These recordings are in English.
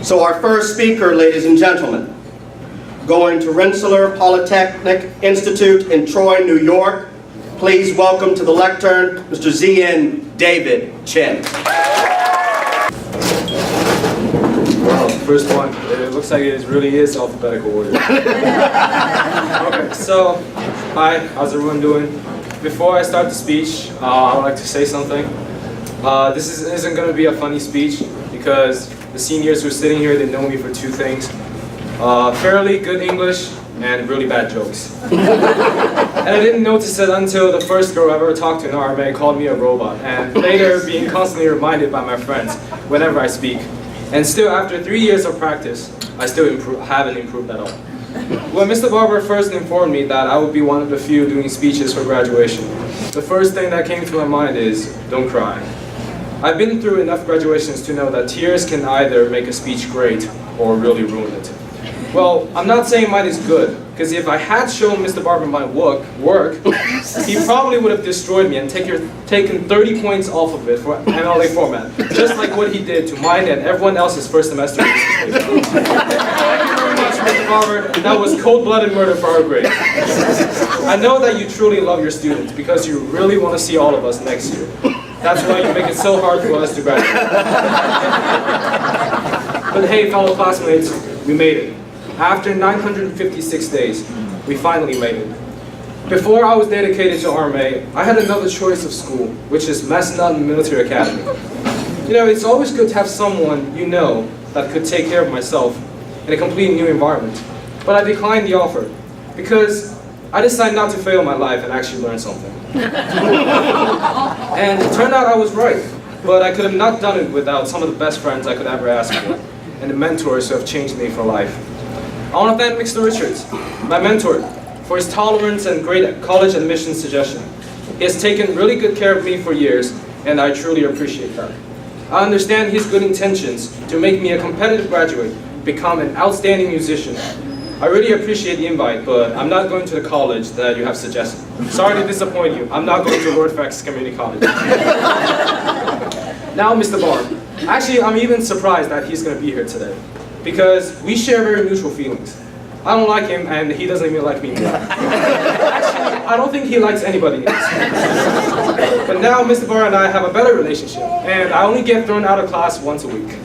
So our first speaker, ladies and gentlemen, going to Rensselaer Polytechnic Institute in Troy, New York, please welcome to the lectern, Mr. Ziyin David Chen. Wow, first one. It looks like it really is alphabetical order. Okay, so, hi, how's everyone doing? Before I start the speech, I would like to say something. This isn't going to be a funny speech because the seniors who are sitting here, they know me for two things. Fairly good English and really bad jokes. And I didn't notice it until the first girl I ever talked to in RMA called me a robot, and later being constantly reminded by my friends whenever I speak. And still, after 3 years of practice, I still haven't improved at all. When Mr. Barber first informed me that I would be one of the few doing speeches for graduation, the first thing that came to my mind is, don't cry. I've been through enough graduations to know that tears can either make a speech great or really ruin it. Well, I'm not saying mine is good, because if I had shown Mr. Barber my work, he probably would have destroyed me and taken 30 points off of it for MLA format, just like what he did to mine and everyone else's first semester. Thank you very much, Mr. Barber. That was cold-blooded murder for our grade. I know that you truly love your students because you really want to see all of us next year. That's why you make it so hard for us to graduate. But hey, fellow classmates, we made it. After 956 days, we finally made it. Before I was dedicated to RMA, I had another choice of school, which is Macedon Military Academy. You know, it's always good to have someone you know that could take care of myself in a completely new environment. But I declined the offer because I decided not to fail my life and actually learn something. And it turned out I was right, but I could have not done it without some of the best friends I could ever ask for, and the mentors who have changed me for life. I want to thank Mr. Richards, my mentor, for his tolerance and great college admissions suggestion. He has taken really good care of me for years, and I truly appreciate that. I understand his good intentions to make me a competitive graduate, become an outstanding musician. I really appreciate the invite, but I'm not going to the college that you have suggested. Sorry to disappoint you. I'm not going to Lord Fax Community College. Now, Mr. Barr. Actually, I'm even surprised that he's going to be here today, because we share very mutual feelings. I don't like him, and he doesn't even like me. Actually, I don't think he likes anybody else. But now Mr. Barr and I have a better relationship, and I only get thrown out of class once a week.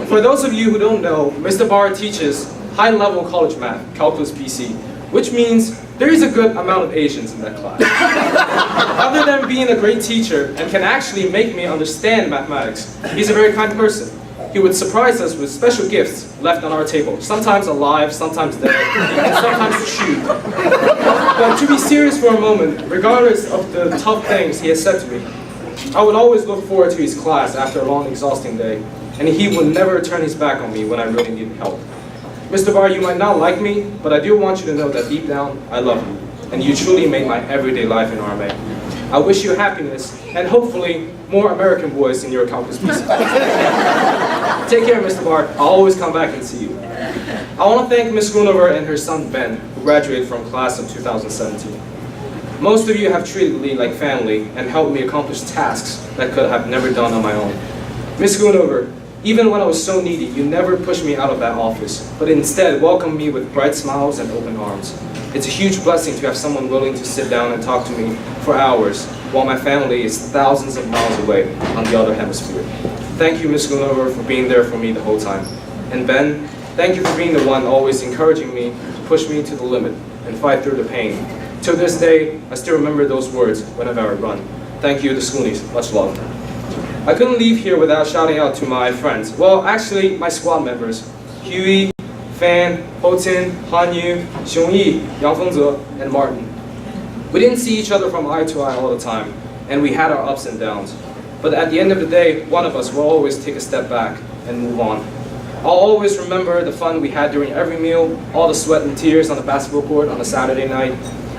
For those of you who don't know, Mr. Barr teaches high-level college math, Calculus PC, which means there is a good amount of Asians in that class. Other than being a great teacher and can actually make me understand mathematics, he's a very kind person. He would surprise us with special gifts left on our table, sometimes alive, sometimes dead, and sometimes chewed. But to be serious for a moment, regardless of the tough things he has said to me, I would always look forward to his class after a long, exhausting day, and he would never turn his back on me when I really needed help. Mr. Barr, you might not like me, but I do want you to know that deep down, I love you, and you truly make my everyday life in RMA. I wish you happiness, and hopefully, more American boys in your campus pieces. Take care, Mr. Barr. I'll always come back and see you. I want to thank Ms. Schoonover and her son, Ben, who graduated from class of 2017. Most of you have treated me like family and helped me accomplish tasks that I could have never done on my own. Ms. Schoonover, even when I was so needy, you never pushed me out of that office, but instead welcomed me with bright smiles and open arms. It's a huge blessing to have someone willing to sit down and talk to me for hours, while my family is thousands of miles away on the other hemisphere. Thank you, Ms. Schoonover, for being there for me the whole time. And Ben, thank you for being the one always encouraging me to push me to the limit and fight through the pain. To this day, I still remember those words whenever I run. Thank you, the Schoonies. Much love. I couldn't leave here without shouting out to my friends. Well, actually, my squad members. Huey, Fan, Ho-Tin, Han-Yu, Xiong-Yi, Yang Fengze, and Martin. We didn't see each other from eye to eye all the time, and we had our ups and downs. But at the end of the day, one of us will always take a step back and move on. I'll always remember the fun we had during every meal, all the sweat and tears on the basketball court on a Saturday night.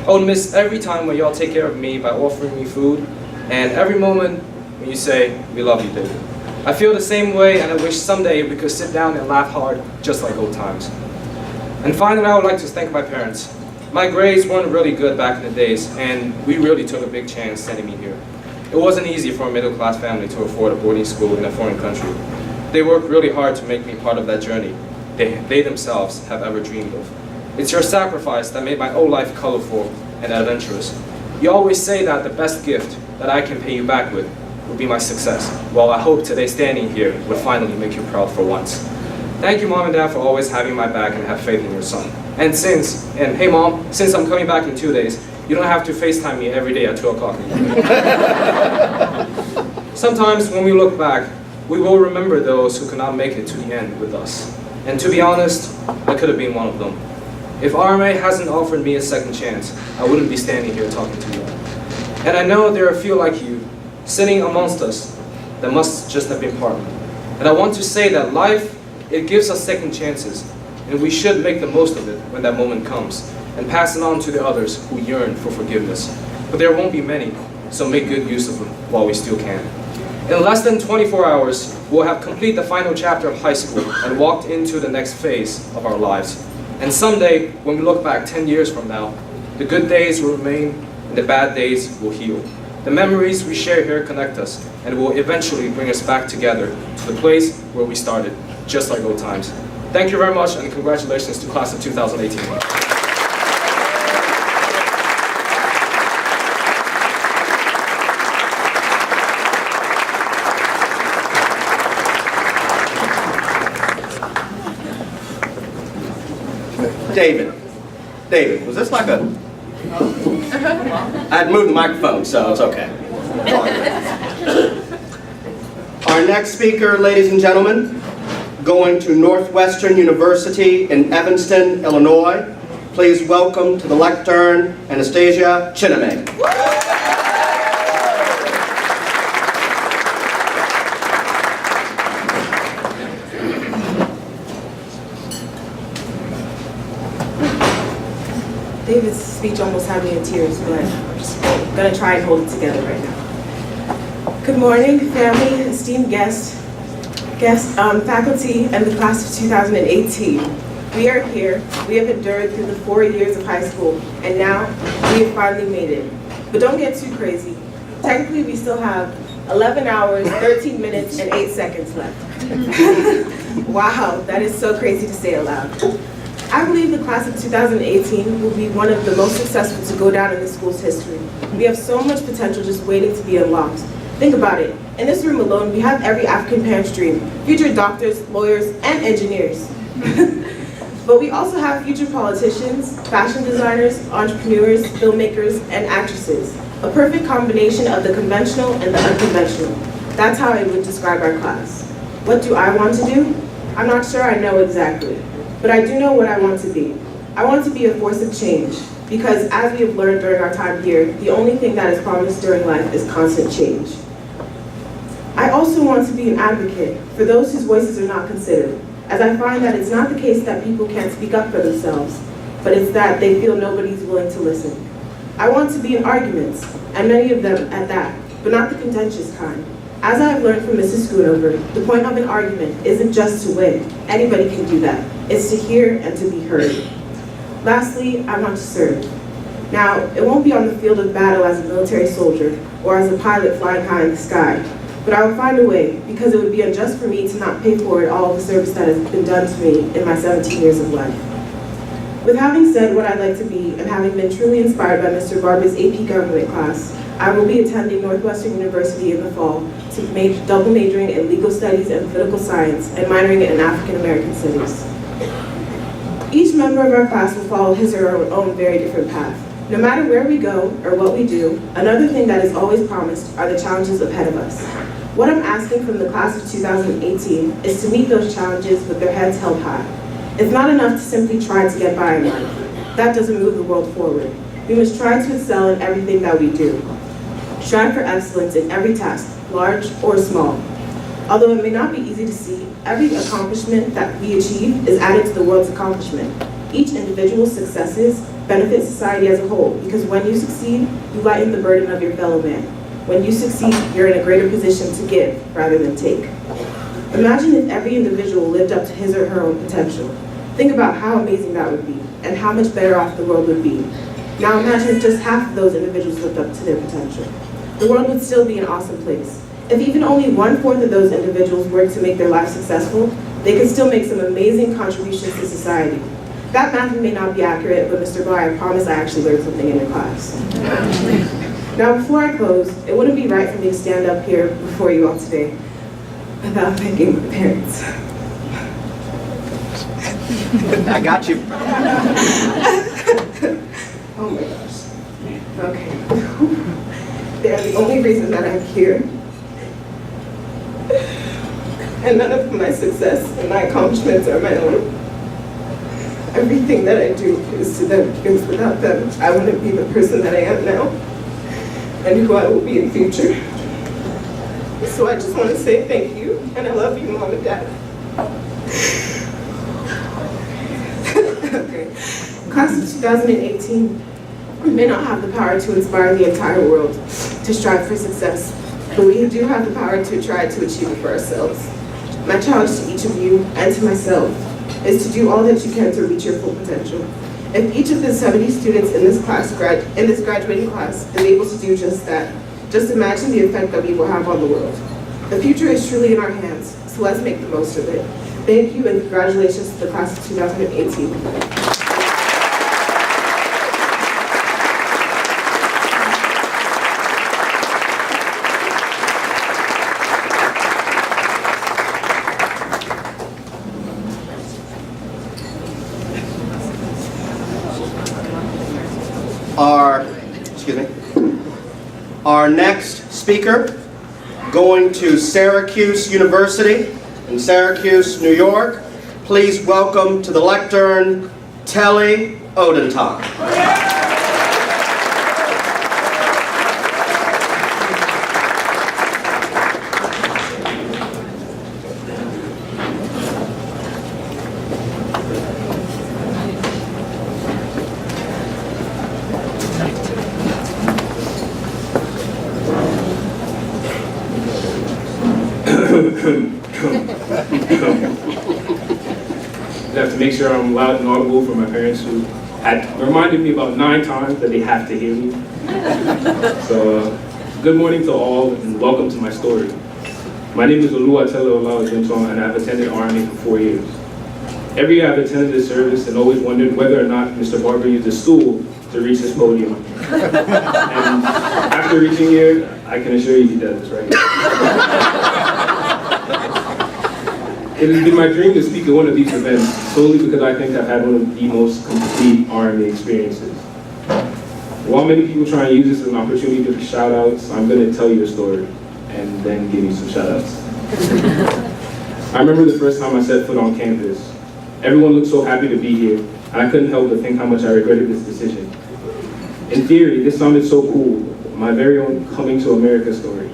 I would miss every time when y'all take care of me by offering me food, and every moment when you say, we love you, David. I feel the same way, and I wish someday we could sit down and laugh hard, just like old times. And finally, I would like to thank my parents. My grades weren't really good back in the days, and we really took a big chance sending me here. It wasn't easy for a middle-class family to afford a boarding school in a foreign country. They work really hard to make me part of that journey they themselves have ever dreamed of. It's your sacrifice that made my whole life colorful and adventurous. You always say that the best gift that I can pay you back with would be my success. Well, I hope today standing here would finally make you proud for once. Thank you, Mom and Dad, for always having my back and have faith in your son. And hey Mom, since I'm coming back in 2 days, you don't have to FaceTime me every day at 2 o'clock in the morning. Sometimes when we look back, we will remember those who could not make it to the end with us. And to be honest, I could have been one of them. If RMA hasn't offered me a second chance, I wouldn't be standing here talking to you. And I know there are a few like you, sitting amongst us, that must just have been part of it. And I want to say that life, it gives us second chances, and we should make the most of it when that moment comes, and pass it on to the others who yearn for forgiveness. But there won't be many, so make good use of them while we still can. In less than 24 hours, we'll have completed the final chapter of high school and walked into the next phase of our lives. And someday, when we look back 10 years from now, the good days will remain and the bad days will heal. The memories we share here connect us and will eventually bring us back together to the place where we started, just like old times. Thank you very much, and congratulations to class of 2018. David, was this like a... I had moved the microphone, so it's okay. Our next speaker, ladies and gentlemen, going to Northwestern University in Evanston, Illinois. Please welcome to the lectern, Anastasia Chiname. David's speech almost had me in tears, but I'm just going to try and hold it together right now. Good morning, family, esteemed guests, faculty, and the class of 2018. We are here. We have endured through the 4 years of high school, and now we have finally made it. But don't get too crazy. Technically, we still have 11 hours, 13 minutes, and 8 seconds left. Wow, that is so crazy to say aloud. I believe the class of 2018 will be one of the most successful to go down in the school's history. We have so much potential just waiting to be unlocked. Think about it. In this room alone, we have every African parent's dream: future doctors, lawyers, and engineers. But we also have future politicians, fashion designers, entrepreneurs, filmmakers, and actresses. A perfect combination of the conventional and the unconventional. That's how I would describe our class. What do I want to do? I'm not sure I know exactly. But I do know what I want to be. I want to be a force of change, because as we have learned during our time here, the only thing that is promised during life is constant change. I also want to be an advocate for those whose voices are not considered, as I find that it's not the case that people can't speak up for themselves, but it's that they feel nobody's willing to listen. I want to be in arguments, and many of them at that, but not the contentious kind. As I have learned from Mrs. Schoonover, the point of an argument isn't just to win. Anybody can do that. It's to hear and to be heard. Lastly, I want to serve. Now, it won't be on the field of battle as a military soldier or as a pilot flying high in the sky, but I will find a way, because it would be unjust for me to not pay forward all of the service that has been done to me in my 17 years of life. With having said what I'd like to be, and having been truly inspired by Mr. Barber's AP Government class, I will be attending Northwestern University in the fall to double majoring in legal studies and political science and minoring in African American studies. Each member of our class will follow his or her own very different path. No matter where we go or what we do, another thing that is always promised are the challenges ahead of us. What I'm asking from the class of 2018 is to meet those challenges with their heads held high. It's not enough to simply try to get by in life. That doesn't move the world forward. We must try to excel in everything that we do. Strive for excellence in every task, large or small. Although it may not be easy to see, every accomplishment that we achieve is added to the world's accomplishment. Each individual's successes benefit society as a whole, because when you succeed, you lighten the burden of your fellow man. When you succeed, you're in a greater position to give rather than take. Imagine if every individual lived up to his or her own potential. Think about how amazing that would be, and how much better off the world would be. Now imagine if just half of those individuals lived up to their potential. The world would still be an awesome place. If even only 1/4 of those individuals work to make their lives successful, they can still make some amazing contributions to society. That math may not be accurate, but Mr. Barr, I promise I actually learned something in your class. Now, before I close, it wouldn't be right for me to stand up here before you all today without thanking my parents. I got you. Oh my gosh. Okay. They're the only reason that I'm here. And none of my success and my accomplishments are my own. Everything that I do is to them, because without them, I wouldn't be the person that I am now and who I will be in the future. So I just want to say thank you, and I love you, Mom and Dad. Okay. Class of 2018, we may not have the power to inspire the entire world to strive for success, but we do have the power to try to achieve it for ourselves. My challenge to each of you and to myself is to do all that you can to reach your full potential. If each of the 70 students in this graduating class is able to do just that, just imagine the effect that we will have on the world. The future is truly in our hands, so let's make the most of it. Thank you and congratulations to the class of 2018. Our next speaker, going to Syracuse University in Syracuse, New York. Please welcome to the lectern, Telly Odenton. I have to make sure I'm loud and audible for my parents, who had reminded me about 9 times that they have to hear me. So, good morning to all and welcome to my story. My name is Oluwatele Olaojenton and I've attended RMA for 4 years. Every year I've attended this service and always wondered whether or not Mr. Barber used a stool to reach his podium. And after reaching here, I can assure you he does, right? It has been my dream to speak at one of these events, solely because I think I've had one of the most complete RMA experiences. While many people try and use this as an opportunity for shout outs, I'm going to tell you a story and then give you some shout outs. I remember the first time I set foot on campus. Everyone looked so happy to be here, and I couldn't help but think how much I regretted this decision. In theory, this sounded so cool, my very own coming to America story.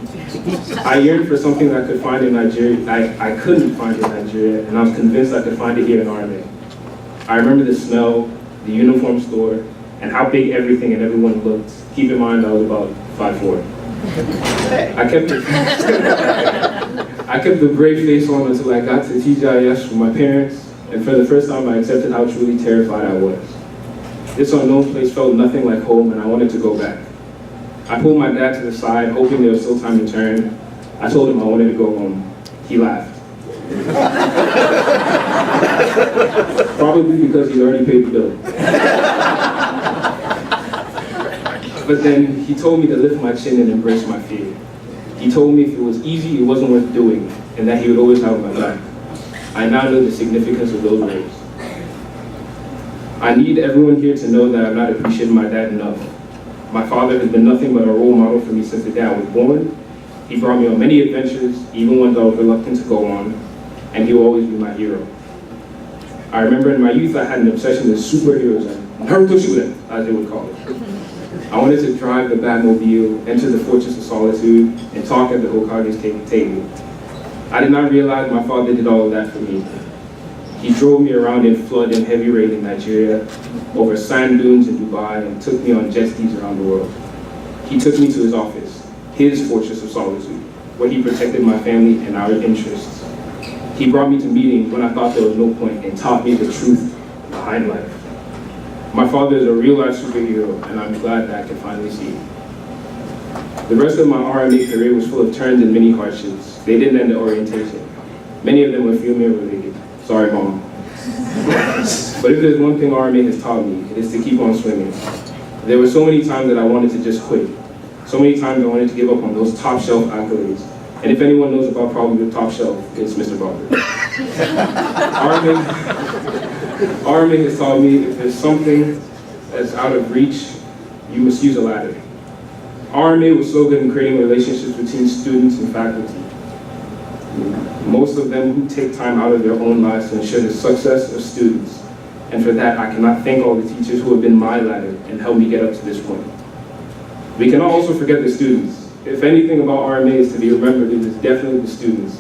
I yearned for something that I could find in Nigeria. I couldn't find in Nigeria, and I was convinced I could find it here in RMA. I remember the smell, the uniform store, and how big everything and everyone looked. Keep in mind I was about 5'4". I kept the brave face on until I got to TGIS with my parents, and for the first time I accepted how truly terrified I was. This unknown place felt nothing like home, and I wanted to go back. I pulled my dad to the side, hoping there was still time to turn. I told him I wanted to go home. He laughed. Probably because he'd already paid the bill. But then he told me to lift my chin and embrace my fear. He told me if it was easy, it wasn't worth doing, and that he would always have my back. I now know the significance of those words. I need everyone here to know that I've not appreciated my dad enough. My father has been nothing but a role model for me since the day I was born. He brought me on many adventures, even ones I was reluctant to go on, and he will always be my hero. I remember in my youth I had an obsession with superheroes and Naruto Shippuden, as they would call it. I wanted to drive the Batmobile, enter the Fortress of Solitude, and talk at the Hokage's table. I did not realize my father did all of that for me. He drove me around in flood and heavy rain in Nigeria, over sand dunes in Dubai, and took me on jet skis around the world. He took me to his office, his Fortress of Solitude, where he protected my family and our interests. He brought me to meetings when I thought there was no point and taught me the truth behind life. My father is a real-life superhero, and I'm glad that I can finally see him. The rest of my RMA career was full of turns and many hardships. They didn't end at orientation. Many of them were female related. Sorry, Mom. But if there's one thing RMA has taught me, it is to keep on swimming. There were so many times that I wanted to just quit. So many times I wanted to give up on those top shelf accolades. And if anyone knows about probably the top shelf, it's Mr. Barber. RMA has taught me if there's something that's out of reach, you must use a ladder. RMA was so good in creating relationships between students and faculty. Most of them who take time out of their own lives to ensure the success of students. And for that, I cannot thank all the teachers who have been my ladder and helped me get up to this point. We cannot also forget the students. If anything about RMA is to be remembered, it is definitely the students.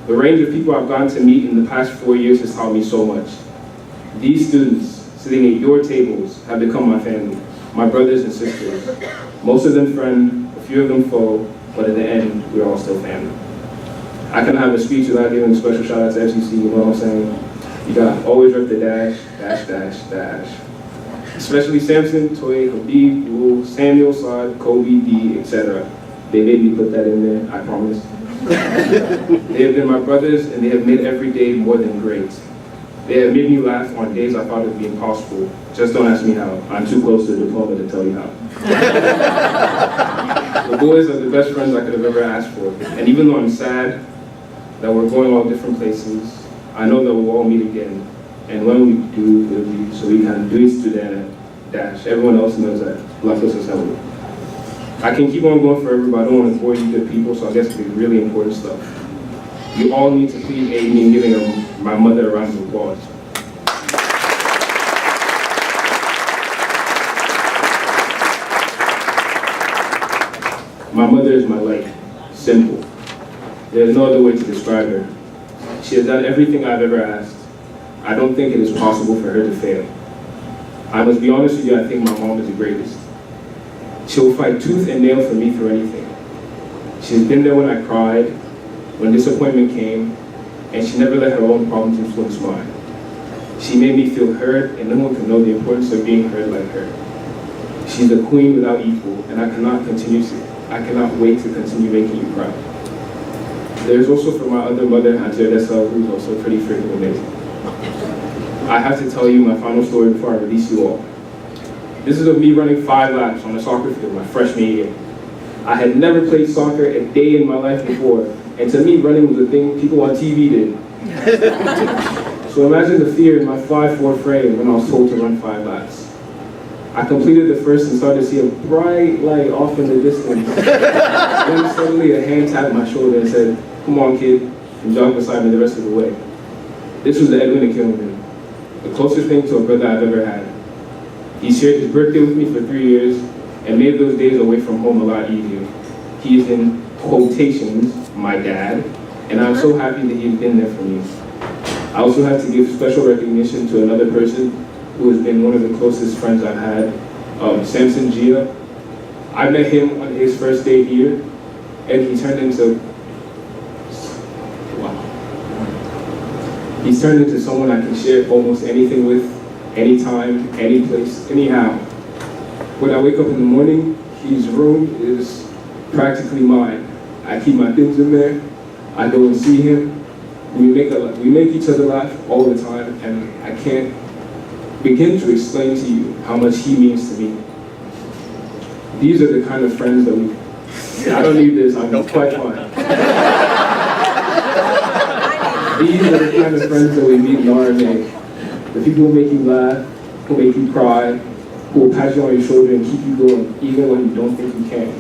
The range of people I've gotten to meet in the past 4 years has taught me so much. These students, sitting at your tables, have become my family, my brothers and sisters. Most of them friend, a few of them foe, but in the end, we're all still family. I cannot have a speech without giving a special shout out to FCC, you know what I'm saying? You got always rep the dash, dash, dash, dash. Especially Samson, Toy, Habib, Rule, Samuel, Saad, Kobe, D, etc. They made me put that in there, I promise. They have been my brothers and they have made every day more than great. They have made me laugh on days I thought it would be impossible. Just don't ask me how. I'm too close to the diploma to tell you how. The boys are the best friends I could have ever asked for. And even though I'm sad that we're going all different places, I know that we'll all meet again. And when we do, it'll be so we can do it to the dash. Everyone else knows that. Love us assembly. I can keep on going forever, but I don't want to bore you good people, so I guess it's really important stuff. You all need to please aid me in giving my mother a round of applause. My mother is my life. Simple. There's no other way to describe her. She has done everything I've ever asked. I don't think it is possible for her to fail. I must be honest with you, I think my mom is the greatest. She will fight tooth and nail for me through anything. She's been there when I cried, when disappointment came, and she never let her own problems influence mine. She made me feel heard, and no one can know the importance of being heard like her. She's a queen without equal, and I cannot wait to continue making you proud. There's also for my other mother, Auntie Odessa, who's also pretty freaking amazing. I have to tell you my final story before I release you all. This is of me running 5 laps on a soccer field my freshman year. I had never played soccer a day in my life before, and to me running was a thing people on TV did. So imagine the fear in my 5'4" frame when I was told to run 5 laps. I completed the first and started to see a bright light off in the distance. Then suddenly a hand tapped my shoulder and said, "Come on, kid," and jogged beside me the rest of the way. This was the Edwin Akilman, the closest thing to a brother I've ever had. He shared his birthday with me for 3 years and made those days away from home a lot easier. He is in quotations, my dad, and I'm so happy that he's been there for me. I also have to give special recognition to another person who has been one of the closest friends I've had, Samson Gia. I met him on his first day here, and he turned into, he's turned into someone I can share almost anything with, anytime, any place, anyhow. When I wake up in the morning, his room is practically mine. I keep my things in there, I go and see him. We make each other laugh all the time, and I can't begin to explain to you how much he means to me. These are the kind of friends that we, I don't need this, I'm quite fine. These are the kind of friends that we meet in RMA. The people who make you laugh, who make you cry, who will pat you on your shoulder and keep you going, even when you don't think you can.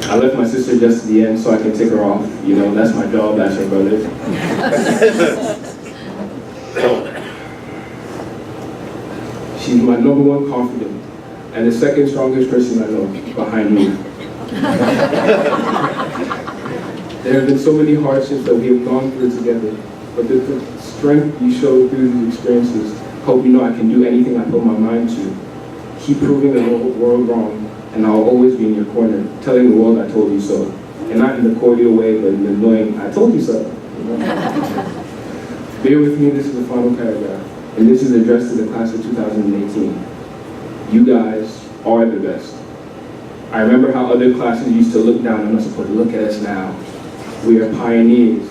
I left my sister just to the end so I can take her off. You know, that's my job, that's her brother. She's my #1 confidant and the second strongest person I know behind me. There have been so many hardships that we have gone through together, but the strength you show through these experiences help me know I can do anything I put my mind to. Keep proving the world wrong, and I'll always be in your corner, telling the world I told you so. And not in the cordial way, but in the annoying, I told you so. You know? Bear with me, this is the final paragraph, and this is addressed to the class of 2018. You guys are the best. I remember how other classes used to look down on us, but look at us now. We are pioneers,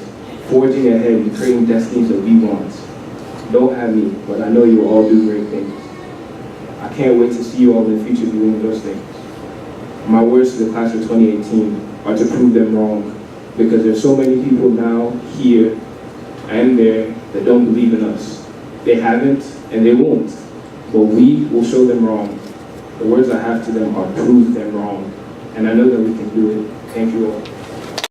forging ahead and creating destinies that we want. Don't have me, but I know you will all do great things. I can't wait to see you all in the future doing those things. My words to the class of 2018 are to prove them wrong, because there's so many people now, here, and there, that don't believe in us. They haven't, and they won't, but we will show them wrong. The words I have to them are prove them wrong, and I know that we can do it. Thank you all.